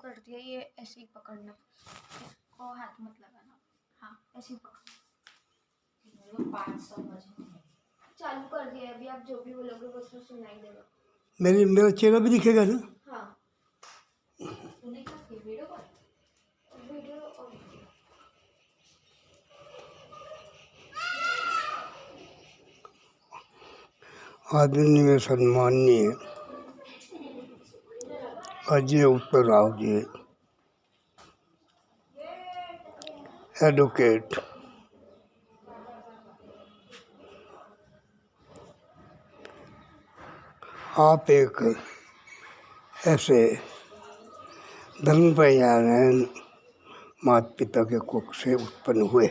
कर दिया। ये ऐसे ही पकड़ना, इसको हाथ मत लगाना। हाँ ऐसे ही पकड़ो। 500 चालू कर दिया अभी, आप जो भी बोलोगे वो उसमें सुनाई देगा। मेरा चेहरा भी दिखेगा ना? हाँ। तूने क्या किया? Video call? वीडियो आदरणीय में सम्माननीय अजय उत्तरराव जी, एडवोकेट, आप एक ऐसे धर्मपरायण माता पिता के कुख से उत्पन्न हुए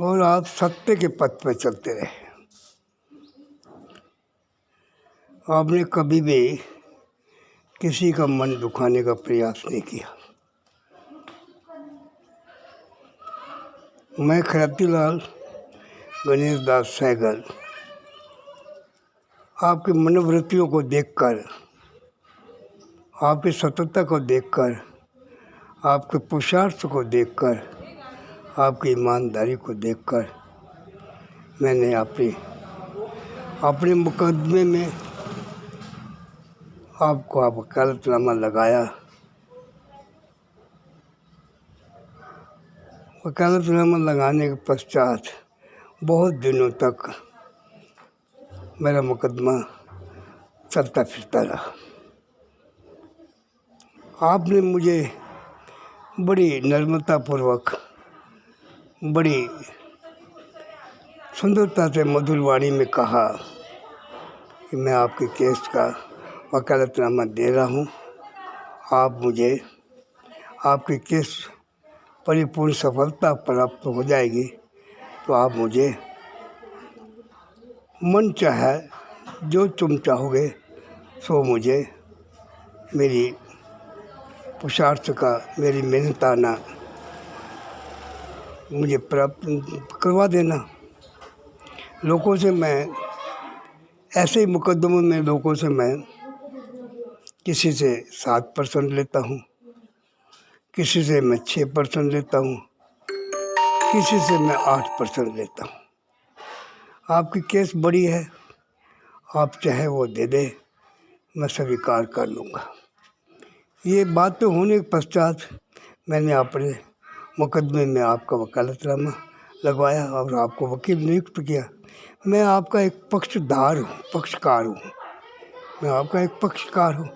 और आप सत्य के पथ पर चलते रहे। आपने कभी भी किसी का मन दुखाने का प्रयास नहीं किया। मैं खरातीलाल गणेश दास सहगल आपकी मनोवृत्तियों को देखकर, आपकी सतता को देखकर, आपके पुरुषार्थ को देखकर, आपकी ईमानदारी को देखकर मैंने अपने मुकदमे में आपको वकालतनामा लगाया। वकालतनामा लगाने के पश्चात बहुत दिनों तक मेरा मुकदमा चलता फिरता रहा। आपने मुझे बड़ी नम्रतापूर्वक, बड़ी सुंदरता से मधुर वाणी में कहा कि मैं आपके केस का वकालतनामा दे रहा हूँ, आप मुझे, आपके केस परिपूर्ण सफलता प्राप्त हो जाएगी तो आप मुझे मन चाहे जो तुम चाहोगे सो मुझे मेरी पुरुषार्थ का, मेरी मेहनताना मुझे प्राप्त करवा देना। लोगों से मैं ऐसे ही मुकदमों में लोगों से मैं किसी से 7% लेता हूँ, किसी से मैं 6% लेता हूँ, किसी से मैं 8% लेता हूँ। आपकी केस बड़ी है, आप चाहे वो दे दे, मैं स्वीकार कर लूँगा। ये बात तो होने के पश्चात मैंने अपने मुकदमे में आपका वकालतनामा लगवाया और आपको वकील नियुक्त किया। मैं आपका एक पक्षकार हूँ। मैं आपका एक पक्षकार हूँ।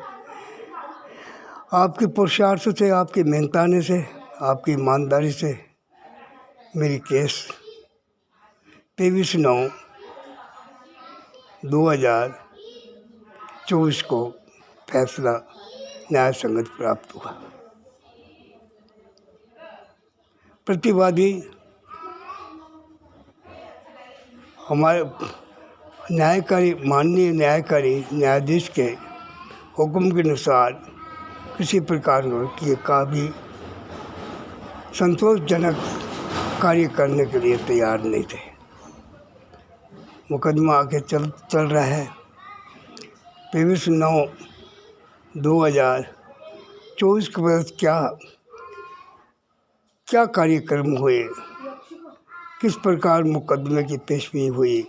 आपके पुरुषार्थ से, आपकी मेहनताने से, आपकी ईमानदारी से मेरी केस 23/9/2024 को फैसला न्याय संगत प्राप्त हुआ। प्रतिवादी हमारे माननीय न्यायाधीश के हुक्म के अनुसार किसी प्रकार का भी संतोषजनक कार्य करने के लिए तैयार नहीं थे। मुकदमा आगे चल रहा है। 23/9/2024 के बाद क्या कार्यक्रम हुए, किस प्रकार मुकदमे की पेशवी हुई,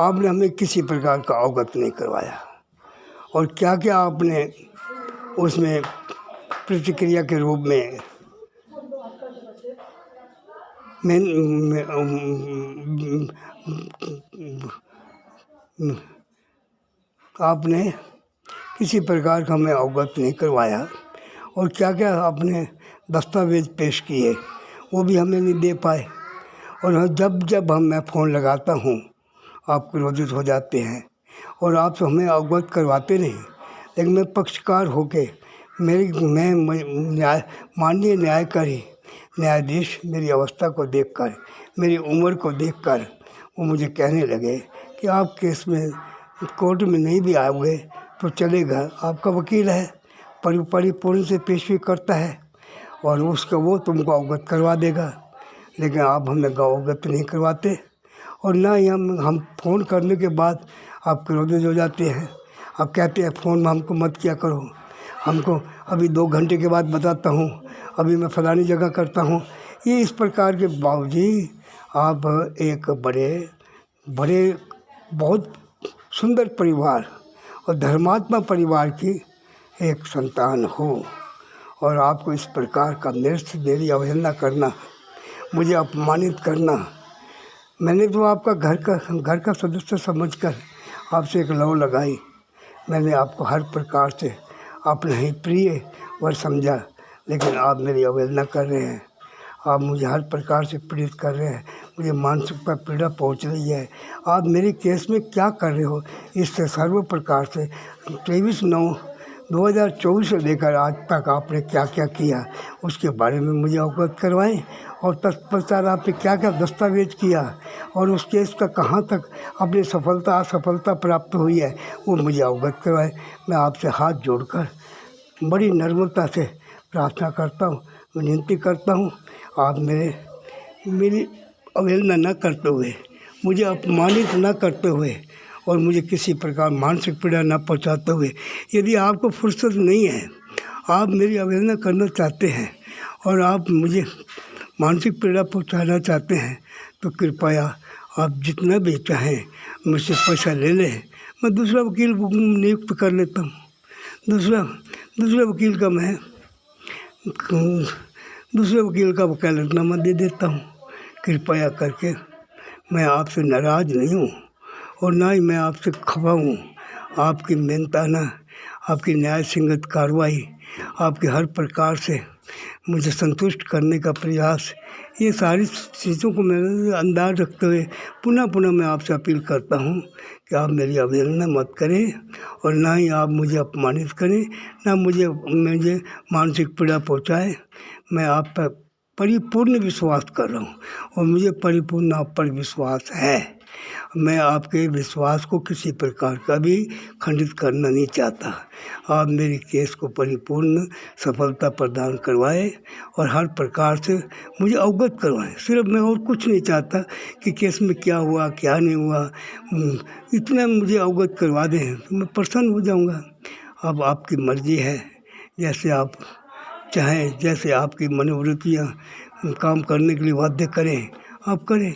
आपने हमें किसी प्रकार का अवगत नहीं करवाया और क्या क्या आपने उसमें प्रतिक्रिया के रूप में आपने किसी प्रकार का हमें अवगत नहीं करवाया और क्या क्या आपने दस्तावेज पेश किए वो भी हमें नहीं दे पाए। और जब मैं फ़ोन लगाता हूँ आप क्रोधित हो जाते हैं और आप तो हमें अवगत करवाते नहीं। लेकिन मैं पक्षकार होके माननीय न्यायाधीश मेरी अवस्था को देखकर, मेरी उम्र को देखकर वो मुझे कहने लगे कि आप केस में कोर्ट में नहीं भी आओगे तो चलेगा, आपका वकील है, परिपूर्ण से पेशवी करता है और वो तुमको अवगत करवा देगा। लेकिन आप हमें अवगत नहीं करवाते और ना ही हम फ़ोन करने के बाद आप क्रोधित हो जाते हैं। आप कहते हैं फ़ोन में हमको मत किया करो, हमको अभी 2 घंटे के बाद बताता हूँ, अभी मैं फलानी जगह करता हूँ। ये इस प्रकार के बावजूद आप एक बड़े बहुत सुंदर परिवार और धर्मात्मा परिवार की एक संतान हो, और आपको इस प्रकार का मेरी अवहेलना करना, मुझे अपमानित करना। मैंने तो आपका घर का सदस्य समझकर आपसे एक लौ लगाई। मैंने आपको हर प्रकार से अपना ही प्रिय वर समझा, लेकिन आप मेरी अवहेलना कर रहे हैं। आप मुझे हर प्रकार से पीड़ित कर रहे हैं, मुझे मानसिक पर पीड़ा पहुंच रही है। आप मेरे केस में क्या कर रहे हो, इससे सर्व प्रकार से 23/9/2024 से लेकर आज तक आपने क्या क्या किया उसके बारे में मुझे अवगत करवाएं, और तत्पश्चात आपने क्या क्या दस्तावेज किया और उस केस का कहाँ तक अपनी सफलता असफलता प्राप्त हुई है वो मुझे अवगत करवाएं। मैं आपसे हाथ जोड़कर बड़ी नम्रता से प्रार्थना करता हूँ, विनती करता हूँ, आप मेरी अवहेलना न करते हुए, मुझे अपमानित न करते हुए और मुझे किसी प्रकार मानसिक पीड़ा न पहुंचाते हुए, यदि आपको फुर्सत नहीं है, आप मेरी अवहेलना करना चाहते हैं और आप मुझे मानसिक पीड़ा पहुंचाना चाहते हैं, तो कृपया आप जितना भी चाहें मुझसे पैसा ले लें। मैं दूसरा वकील नियुक्त कर लेता हूँ। दूसरे वकील का मैं दूसरे वकील का वकालतनामा दे देता हूँ। कृपया करके, मैं आपसे नाराज़ नहीं हूँ और ना ही मैं आपसे खफा हूँ। आपकी मेहनताना, आपकी न्याय संगत कार्रवाई, आपके हर प्रकार से मुझे संतुष्ट करने का प्रयास, ये सारी चीज़ों को मैं अंदाज रखते हुए पुनः मैं आपसे अपील करता हूँ कि आप मेरी अवहेलना मत करें और ना ही आप मुझे अपमानित करें, ना मुझे मानसिक पीड़ा पहुँचाएं। मैं आप पर परिपूर्ण विश्वास कर रहा हूँ और मुझे परिपूर्ण आप पर विश्वास है। मैं आपके विश्वास को किसी प्रकार का भी खंडित करना नहीं चाहता। आप मेरे केस को परिपूर्ण सफलता प्रदान करवाएं और हर प्रकार से मुझे अवगत करवाएं। सिर्फ मैं और कुछ नहीं चाहता कि केस में क्या हुआ क्या नहीं हुआ, इतना मुझे अवगत करवा दें तो मैं प्रसन्न हो जाऊंगा। अब आपकी मर्जी है, जैसे आप चाहें, जैसे आपकी मनोवृत्तियाँ काम करने के लिए बाध्य करें, आप करें।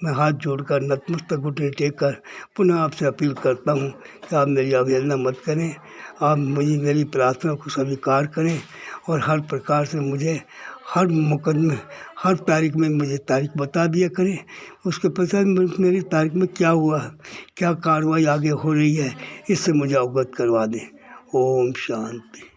मैं हाथ जोड़कर नतमस्तक घुटने टेक कर पुनः आपसे अपील करता हूँ कि आप मेरी अवहेलना मत करें। आप मुझे मेरी प्रार्थना को स्वीकार करें और हर प्रकार से मुझे हर मुकदमे, हर तारीख में मुझे तारीख बता दिया करें। उसके पश्चात मेरी तारीख में क्या हुआ, क्या कार्रवाई आगे हो रही है, इससे मुझे अवगत करवा दें। ओम शांति।